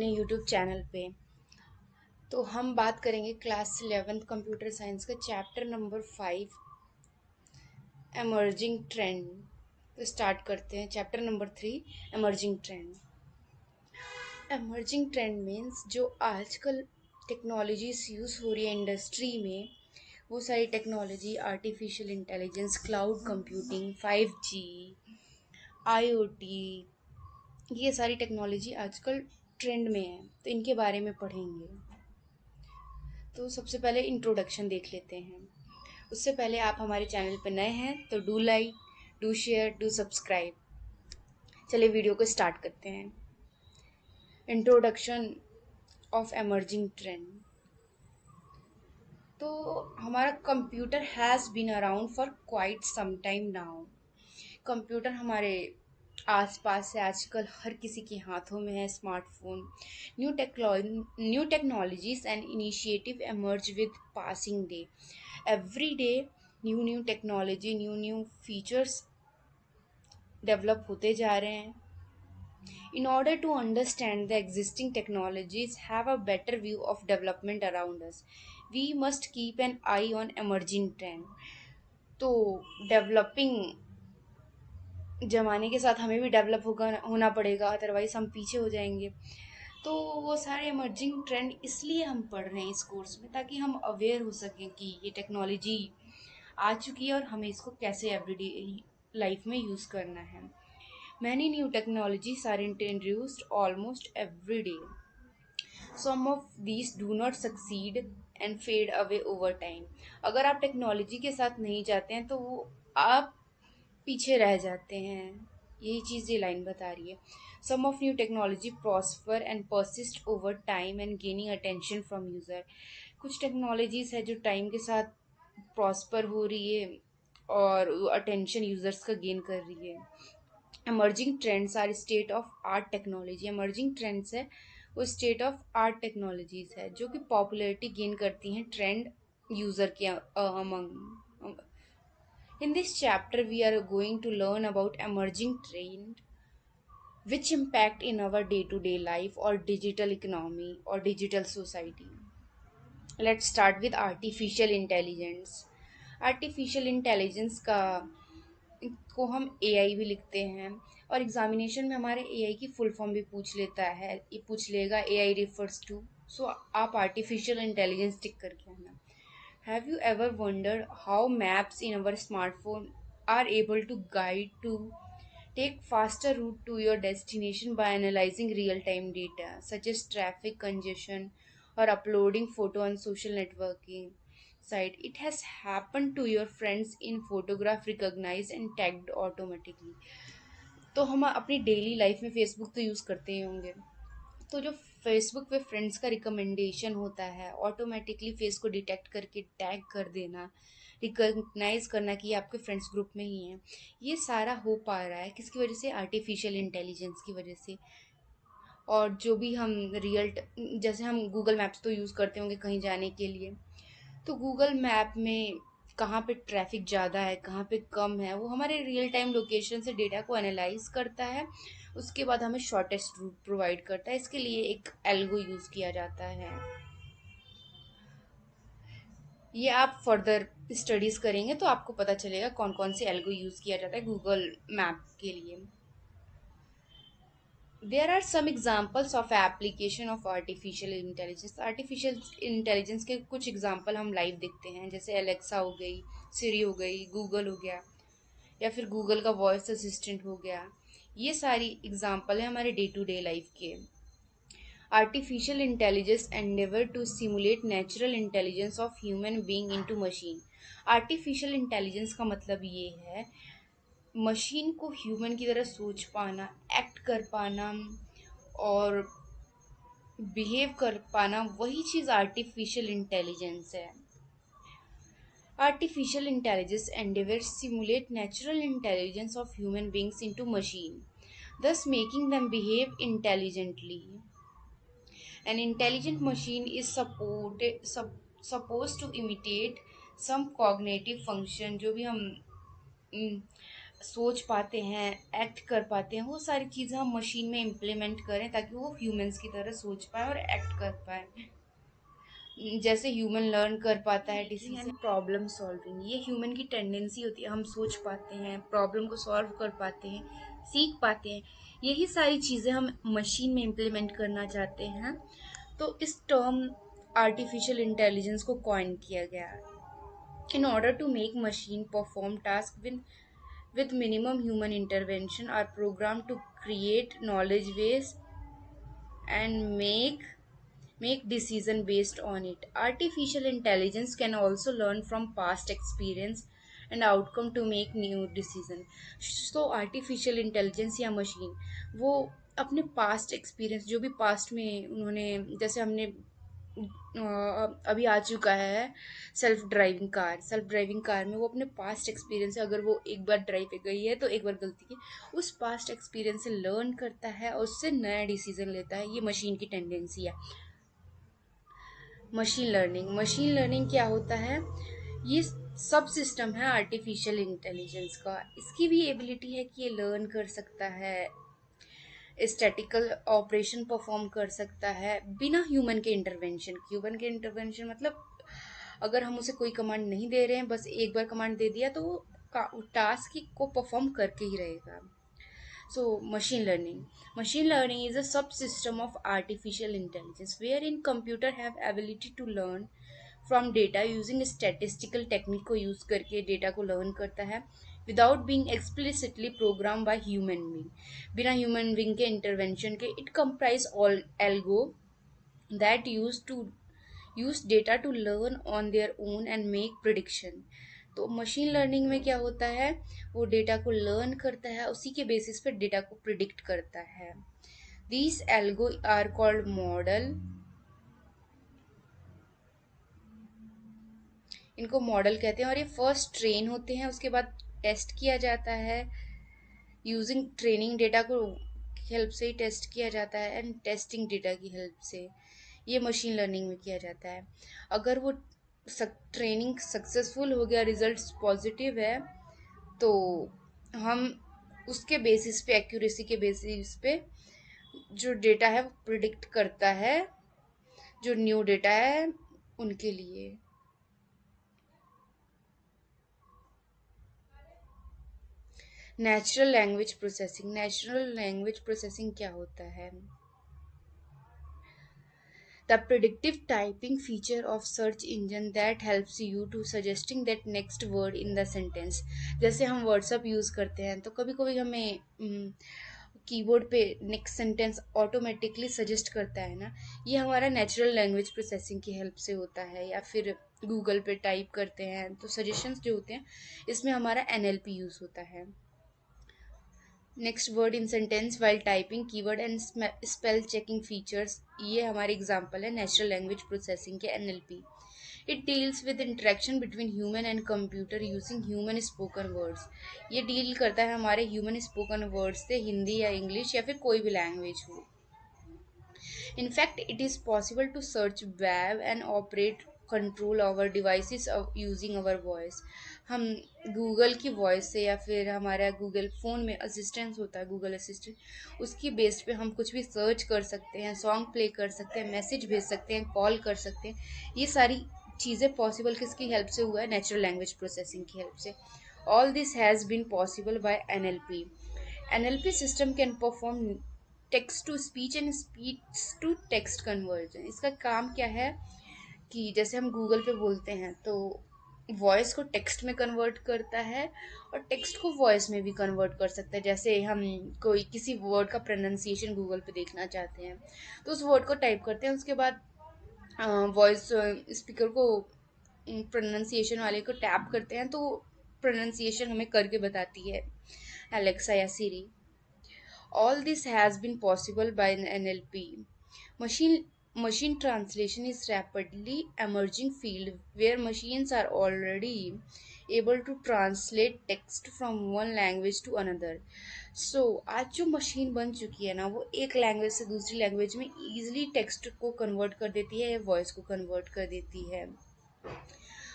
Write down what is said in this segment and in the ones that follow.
अपने YouTube channel पे। तो हम बात करेंगे क्लास 11th कंप्यूटर साइंस का चैप्टर नंबर 5 एमर्जिंग ट्रेंड। तो स्टार्ट करते हैं chapter number 3 emerging trend. Emerging trend means जो आजकल टेक्नोलॉजीज यूज़ हो रही है इंडस्ट्री में, वो सारी technology artificial intelligence, cloud computing, 5G, IoT, ये सारी टेक्नोलॉजी आजकल ट्रेंड में है। तो इनके बारे में पढ़ेंगे। तो सबसे पहले इंट्रोडक्शन देख लेते हैं। उससे पहले आप हमारे चैनल पर नए हैं तो do like, do share, do subscribe. चलिए वीडियो को स्टार्ट करते हैं। Introduction of emerging trend. तो हमारा computer has been around for quite some time now. Computer हमारे आसपास है, आजकल हर किसी के हाथों में है smartphone. New technologies and initiative emerge with passing day. Every day new technology, new features develop होते जा रहे हैं। In order to understand the existing technologies, have a better view of development around us, we must keep an eye on emerging trend. तो developing ज़माने के साथ हमें भी डेवलप होना पड़ेगा, अदरवाइज हम पीछे हो जाएंगे। तो वो सारे इमर्जिंग ट्रेंड इसलिए हम पढ़ रहे हैं इस कोर्स में, ताकि हम अवेयर हो सकें कि ये टेक्नोलॉजी आ चुकी है और हमें इसको कैसे एवरीडे लाइफ में यूज़ करना है। Many new technologies are introduced almost every day. Some of these do not succeed and fade away over time. अगर आप टेक्नोलॉजी के साथ नहीं जाते हैं तो वो आप पीछे रह जाते हैं। यही चीज़ ये लाइन बता रही है। Some of new technology prosper and persist over time and gaining attention from user. कुछ टेक्नोलॉजीज है जो टाइम के साथ प्रॉस्पर हो रही है और अटेंशन यूज़र्स का गेन कर रही है। Emerging trends are state of art technology. Emerging trends है वो स्टेट ऑफ आर्ट टेक्नोलॉजीज है जो कि पॉपुलैरिटी गेन करती हैं ट्रेंड यूज़र के among. In this chapter, we are going to learn about emerging trend which impact in our day-to-day life or digital economy or digital society. Let's start with artificial intelligence. Artificial intelligence को हम AI भी लिखते हैं और examination में हमारे AI की full form भी पूछ लेता है, ये पूछ लेगा AI refers to। सो आप आर्टिफिशियल इंटेलिजेंस टिक करके आना। Have you ever wondered how maps in our smartphone are able to guide to take faster route to your destination by analyzing real-time data such as traffic congestion or uploading photo on social networking site? It has happened to your friends in photograph recognized and tagged automatically. तो हम अपनी daily life में Facebook तो use करते ही होंगे। तो जो Facebook पे फ्रेंड्स का रिकमेंडेशन होता है, ऑटोमेटिकली फेस को डिटेक्ट करके टैग कर देना, रिकग्नाइज करना कि ये आपके फ्रेंड्स ग्रुप में ही हैं, ये सारा हो पा रहा है किसकी वजह से? आर्टिफिशियल इंटेलिजेंस की वजह से। और जो भी हम जैसे हम गूगल मैप्स तो यूज़ करते होंगे कहीं जाने के लिए, तो गूगल मैप में कहाँ पे ट्रैफिक ज़्यादा है, कहाँ पे कम है, वो हमारे रियल टाइम लोकेशन से डेटा को एनालाइज करता है। उसके बाद हमें शॉर्टेस्ट रूट प्रोवाइड करता है। इसके लिए एक एल्गो यूज़ किया जाता है। ये आप फर्दर स्टडीज़ करेंगे तो आपको पता चलेगा कौन कौन से एल्गो यूज़ किया जाता है गूगल मैप के लिए। There are some examples of application of artificial intelligence. Artificial intelligence के कुछ एग्जाम्पल हम लाइव देखते हैं, जैसे एलेक्सा हो गई, सिरी हो गई, गूगल हो गया, या फिर गूगल का वॉइस असिस्टेंट हो गया। ये सारी एग्जाम्पल है हमारे डे टू डे लाइफ के। Artificial intelligence endeavour to simulate natural intelligence of human being into machine. Artificial intelligence का मतलब ये है मशीन को ह्यूमन की तरह सोच पाना, एक्ट कर पाना और बिहेव कर पाना, वही चीज़ आर्टिफिशियल इंटेलिजेंस है। Artificial intelligence endeavors simulate natural intelligence of human beings into machine, thus making them behave intelligently. An intelligent machine is supposed to imitate some cognitive function, जो भी हम सोच पाते हैं, एक्ट कर पाते हैं, वो सारी चीज़ें हम मशीन में इम्प्लीमेंट करें ताकि वो ह्यूमंस की तरह सोच पाए और एक्ट कर पाए। जैसे ह्यूमन लर्न कर पाता है डिसीजन, प्रॉब्लम सॉल्विंग, ये ह्यूमन की टेंडेंसी होती है। हम सोच पाते हैं, प्रॉब्लम को सॉल्व कर पाते हैं, सीख पाते हैं। यही सारी चीज़ें हम मशीन में इम्प्लीमेंट करना चाहते हैं। तो इस टर्म आर्टिफिशियल इंटेलिजेंस को कॉइन किया गया है। In order to make machine perform tasks with minimum human intervention are programmed to create knowledge base and make decision based on it. Artificial intelligence can also learn from past experience and outcome to make new decision. So artificial intelligence या machine वो अपने past experience, जो भी past में उन्होंने, जैसे हमने अभी आ चुका है सेल्फ ड्राइविंग कार में, वो अपने पास्ट एक्सपीरियंस से, अगर वो एक बार ड्राइव पे गई है तो एक बार गलती की, उस पास्ट एक्सपीरियंस से लर्न करता है और उससे नया डिसीजन लेता है। ये मशीन की टेंडेंसी है। मशीन लर्निंग क्या होता है? ये सब सिस्टम है आर्टिफिशियल इंटेलिजेंस का। इसकी भी एबिलिटी है कि ये लर्न कर सकता है, स्टैटिकल ऑपरेशन परफॉर्म कर सकता है बिना ह्यूमन के इंटरवेंशन मतलब अगर हम उसे कोई कमांड नहीं दे रहे हैं, बस एक बार कमांड दे दिया तो वो टास्क को परफॉर्म करके ही रहेगा। So, machine learning is a subsystem of artificial intelligence wherein computer have ability to learn from data using statistical technique को use करके data को learn करता है without being explicitly programmed by human being। बिना human being के intervention के it comprise all algo that use data to learn on their own and make prediction। तो machine learning में क्या होता है? वो डेटा को लर्न करता है, उसी के बेसिस पे डेटा को प्रिडिक्ट करता है। These algo are called model. इनको मॉडल कहते हैं और ये फर्स्ट ट्रेन होते हैं, उसके बाद टेस्ट किया जाता है। यूजिंग ट्रेनिंग डेटा को हेल्प से ही टेस्ट किया जाता है एंड टेस्टिंग डेटा की हेल्प से ये मशीन लर्निंग में किया जाता है। अगर वो ट्रेनिंग सक्सेसफुल हो गया, रिजल्ट्स पॉजिटिव है, तो हम उसके बेसिस पे, एक्यूरेसी के बेसिस पे जो डेटा है वो प्रिडिक्ट करता है जो न्यू डेटा है उनके लिए। नेचुरल लैंग्वेज प्रोसेसिंग क्या होता है? The predictive typing feature of search engine that helps you to suggesting that next word in the sentence। जैसे हम व्हाट्सअप यूज़ करते हैं तो कभी कभी हमें कीबोर्ड पे नेक्स्ट सेंटेंस ऑटोमेटिकली सजेस्ट करता है ना, ये हमारा नेचुरल लैंग्वेज प्रोसेसिंग की हेल्प से होता है। या फिर गूगल पे टाइप करते हैं तो सजेशंस जो होते हैं, इसमें हमारा एनएलपी यूज़ होता है। Next word in sentence while typing, keyword and spell checking features, ये हमारे एग्जांपल है नेचुरल लैंग्वेज प्रोसेसिंग के NLP. It deals with interaction between human and computer using human spoken words. ये डील करता है हमारे ह्यूमन स्पोकन वर्ड्स से, हिंदी या इंग्लिश या फिर कोई भी लैंग्वेज हो। In fact, it is possible to search web and operate control our devices of using our voice। हम गूगल की वॉइस से या फिर हमारा गूगल फ़ोन में असिस्टेंस होता है, गूगल असिस्टेंट, उसकी बेस पे हम कुछ भी सर्च कर सकते हैं, सॉन्ग प्ले कर सकते हैं, मैसेज भेज सकते हैं, कॉल कर सकते हैं। ये सारी चीज़ें पॉसिबल किसकी हेल्प से हुआ है? नेचुरल लैंग्वेज प्रोसेसिंग की हेल्प से। All this has been possible by NLP. NLP system can perform text to speech and speech to text conversion. इसका काम क्या है कि जैसे हम गूगल पे बोलते हैं तो वॉइस को टेक्स्ट में कन्वर्ट करता है और टेक्स्ट को वॉइस में भी कन्वर्ट कर सकता है। जैसे हम कोई किसी वर्ड का प्रोनाउंसिएशन गूगल पे देखना चाहते हैं तो उस वर्ड को टाइप करते हैं, उसके बाद वॉइस स्पीकर को प्रोनाउंसिएशन वाले को टैप करते हैं तो प्रोनाउंसिएशन हमें करके बताती है एलेक्सा या सीरी। All this has been possible by an NLP. Machine translation is rapidly emerging field where machines are already able to translate text from one language to another. So आज जो मशीन बन चुकी है ना, वो एक लैंग्वेज से दूसरी लैंग्वेज में easily टेक्स्ट को कन्वर्ट कर देती है या वॉइस को कन्वर्ट कर देती है।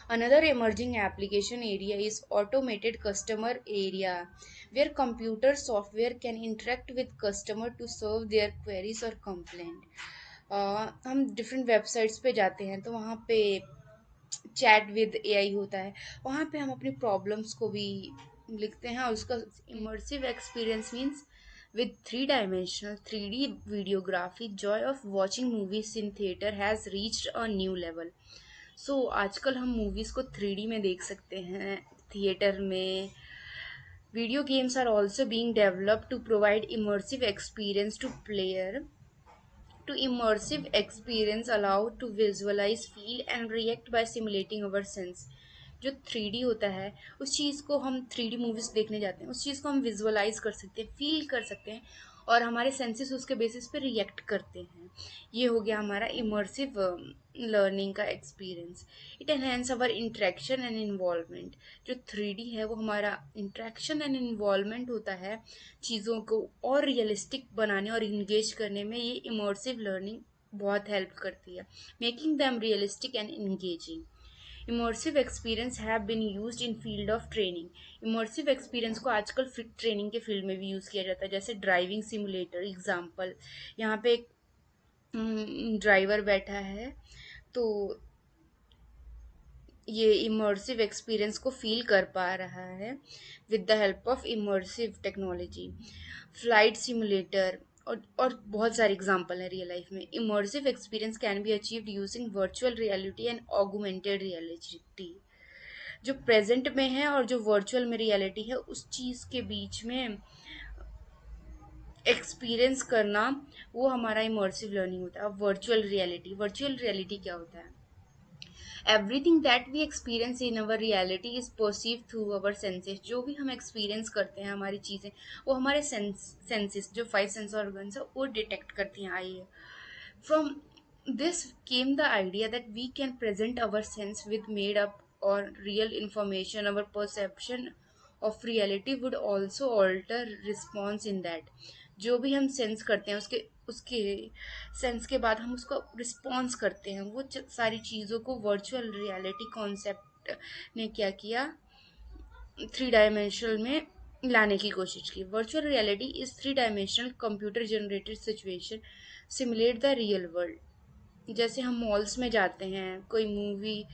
Another emerging application area is automated customer area, where computer software can interact with customer to solve their queries or complaint. हम डिफरेंट वेबसाइट्स पे जाते हैं तो वहाँ पे चैट विद एआई होता है, वहाँ पे हम अपनी प्रॉब्लम्स को भी लिखते हैं और उसका immersive experience means with three dimensional 3D videography joy of watching movies in theatre has reached a new level. So आजकल हम मूवीज़ को 3D में देख सकते हैं थिएटर में. Video games are also being developed to provide immersive experience to player. To immersive experience allow to visualize, feel and react by simulating our sense. जो 3D होता है उस चीज़ को हम 3D मूवीज देखने जाते हैं, उस चीज़ को हम विजुअलाइज कर सकते हैं, फील कर सकते हैं और हमारे सेंसेस उसके बेसिस पे रिएक्ट करते हैं. ये हो गया हमारा इमर्सिव लर्निंग का experience. It enhance our interaction and involvement. जो 3D है वो हमारा इंटरेक्शन एंड इन्वॉल्वमेंट होता है, चीज़ों को और रियलिस्टिक बनाने और इंगेज करने में ये इमर्सिव लर्निंग बहुत हेल्प करती है, making them realistic and engaging. Immersive experience have been used in field of training. Immersive experience को आजकल ट्रेनिंग के फील्ड में भी यूज़ किया जाता है, जैसे ड्राइविंग सिमुलेटर एग्जाम्पल. यहाँ पे एक ड्राइवर बैठा है तो ये इमर्सिव एक्सपीरियंस को फील कर पा रहा है with the help of immersive technology. Flight simulator और बहुत सारे एग्जाम्पल हैं रियल लाइफ में. Immersive experience can be achieved using virtual reality and augmented reality. जो प्रेजेंट में है और जो वर्चुअल में रियलिटी है उस चीज़ के बीच में एक्सपीरियंस करना वो हमारा इमर्सिव लर्निंग होता है. वर्चुअल रियलिटी क्या होता है? Everything that we experience in our reality is perceive through our senses. जो भी हम एक्सपीरियंस करते हैं हमारी चीज़ें वो हमारे सेंसेस जो 5 सेंस ऑर्गन्स है वो डिटेक्ट करती हैं. आइए, from this came the idea that we can present our sense with made up or real information. Our perception of reality would also alter response in that. जो भी हम sense करते हैं उसके उसके सेंस के बाद हम उसका रिस्पॉन्स करते हैं. वो सारी चीज़ों को वर्चुअल रियलिटी कॉन्सेप्ट ने क्या किया, 3 डायमेंशनल में लाने की कोशिश की. Virtual reality is 3 dimensional computer generated situation simulate the real world. जैसे हम मॉल्स में जाते हैं कोई मूवी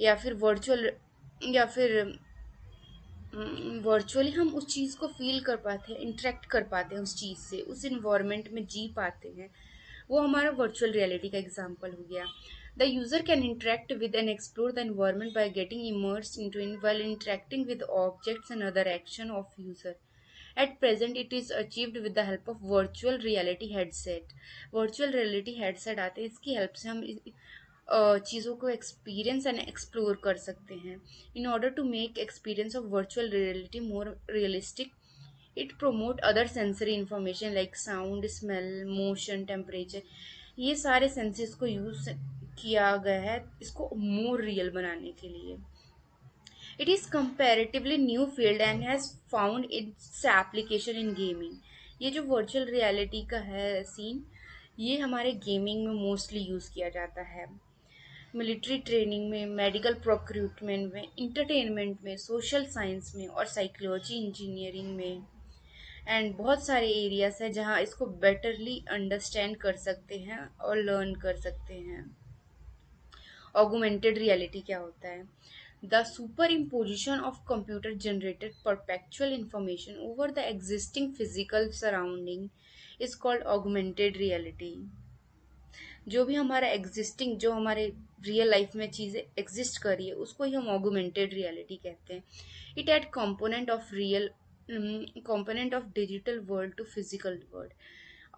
या फिर वर्चुअली हम उस चीज़ को फील कर पाते हैं, इंटरेक्ट कर पाते हैं उस चीज़ से, उस इन्वायरमेंट में जी पाते हैं. वो हमारा वर्चुअल रियलिटी का एग्जाम्पल हो गया. The user can interact with and explore the environment by getting immersed into it while interacting with objects and other action of user. At present, it is achieved with the help of virtual reality headset. Virtual reality headset आते हैं, इसकी help से हम चीज़ों को experience and explore कर सकते हैं. In order to make experience of virtual reality more realistic, it promote other sensory information like sound, smell, motion, temperature. ये सारे सेंसेस को यूज किया गया है इसको मोर रियल बनाने के लिए. It is comparatively new field and has found its application in gaming. ये जो वर्चुअल रियलिटी का है सीन, ये हमारे गेमिंग में मोस्टली यूज़ किया जाता है. मिलिट्री ट्रेनिंग में, मेडिकल प्रोक्रूटमेंट में, इंटरटेनमेंट में, सोशल साइंस में और साइकोलॉजी इंजीनियरिंग में. एंड बहुत सारे एरियाज हैं जहाँ इसको बेटरली अंडरस्टैंड कर सकते हैं और लर्न कर सकते हैं. ऑगमेंटेड रियलिटी क्या होता है? The super imposition of computer generated perpetual information over the existing physical surrounding is called augmented reality. जो भी हमारा एग्जिस्टिंग, जो हमारे रियल लाइफ में चीज़ें एग्जिस्ट कर रही है उसको ही हम ऑगमेंटेड रियलिटी कहते हैं. It add component of digital world to physical world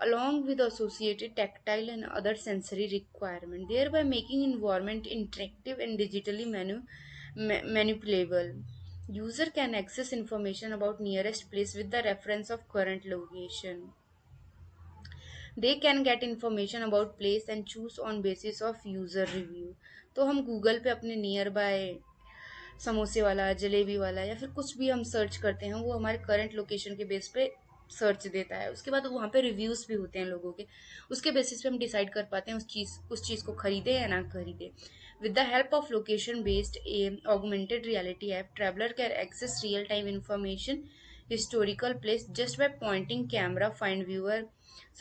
along with associated tactile and other sensory requirement, thereby making environment interactive and digitally manipulable. User can access information about nearest place with the reference of current location. They can get information about place and choose on basis of user review. तो हम Google पे अपने near by समोसे वाला, जलेबी वाला या फिर कुछ भी हम सर्च करते हैं वो हमारे करंट लोकेशन के बेस पे सर्च देता है, उसके बाद वहाँ पे रिव्यूज़ भी होते हैं लोगों के, उसके बेसिस पे हम डिसाइड कर पाते हैं उस चीज़ को खरीदे या ना खरीदे। With the help of location based a augmented reality app, traveller can access real time information, historical place just by pointing camera, find viewer,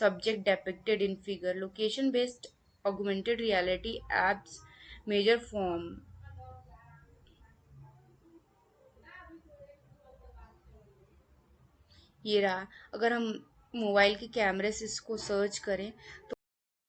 subject depicted in figure. Location based augmented reality apps major form, ये रहा। अगर हम mobile के कैमरे से इसको search करें तो